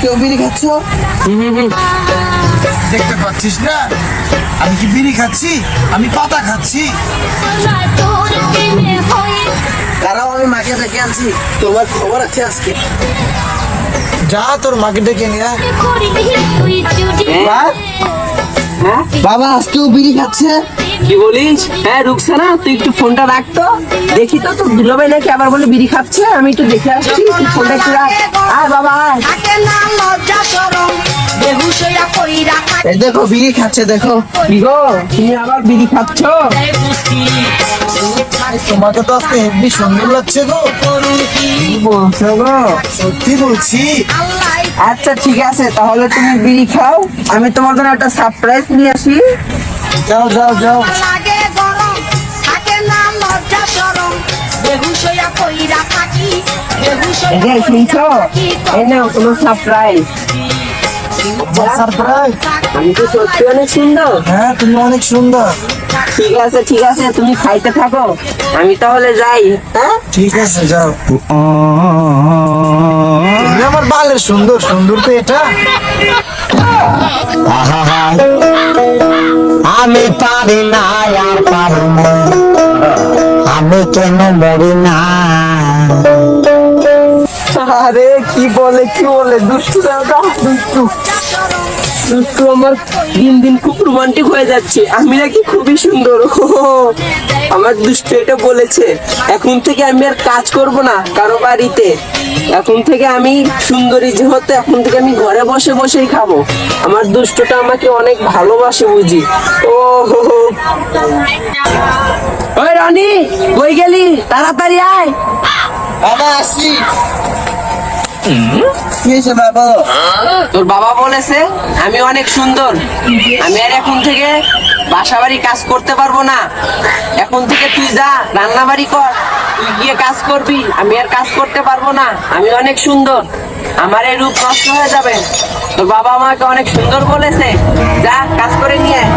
আজকেও বিড়ি খাচ্ছ? দেখতে পাচ্ছিস না আমি কি বিড়ি খাচ্ছি? আমি পাতা খাচ্ছি। কারণ আমি মাকে ডেকে আনছি, তোমার খবর আছে আজকে। যা তোর মাকে ডেকে নিয়ে আয়। বাবা আজকেও বিড়ি খাচ্ছে? কি বলিস? হ্যাঁ রুকসানা, তুই একটু ফোনটা রাখতো, দেখি তো তোর দুলাভাই নাকি আবার বলে বিড়ি খাচ্ছে। আমি একটু দেখে আসছি, তুই ফোনটা একটু রাখ। আয় বাবা আয়। এই দেখো বিড়ি খাচ্ছে, দেখো। কি গো, তুমি আবার বিড়ি খাচ্ছ? তোমাকে তো আজকে হেব্বি সুন্দর লাগছে গো। কি বলছো গো? সত্যি বলছি। আচ্ছা ঠিক আছে, তাহলে তুমি বিড়ি খাও, আমি তোমার জন্য একটা সারপ্রাইজ নিয়ে আসি। যাও যাও যাও। এই যে শুনছো, এই নাও তোমার সারপ্রাইজ। সারপ্রাইজ? আমি তো সত্যি অনেক সুন্দর। হ্যাঁ তুমি অনেক সুন্দর। ঠিক আছে ঠিক আছে, তুমি খাইতে থাকো, আমি তাহলে যাই। হ্যাঁ ঠিক আছে যাও। তুমি আমার বালের সুন্দর, সুন্দর তো এটা। আমি পারি না আর পারি না, আমি কেন মরি না। আরে কি বলে দুষ্টু দাদা, দুষ্টু দুষ্টু আমার দিন দিন খুব রোমান্টিক হয়ে যাচ্ছে। আমি নাকি খুবই সুন্দর। আমার দুষ্টু এটা বলেছে, এখন থেকে আমি আর কাজ করব না কারো বাড়িতে, এখন থেকে আমি সুন্দরী যেহেতু, এখন থেকে আমি ঘরে বসে বসেই খাবো। আমার দুষ্টুটা আমাকে অনেক ভালোবাসে বুঝি। ও হো হো। ওই রনি, কই গেলি? তাড়াতাড়ি আয়। বাবা আসছি। কি হয়েছে বাবা? তোর বাবা বলেছে আমি অনেক সুন্দর, আমি আর এখন থেকে বাসা বাড়ি কাজ করতে পারবো না। এখন থেকে তুই যা রান্না বাড়ি কর, তুই গিয়ে কাজ করবি, আমি আর কাজ করতে পারবো না। আমি অনেক সুন্দর, আমার এই রূপ নষ্ট হয়ে যাবে। তোর বাবা আমাকে অনেক সুন্দর বলেছে, যা কাজ করে নিয়ে আয়।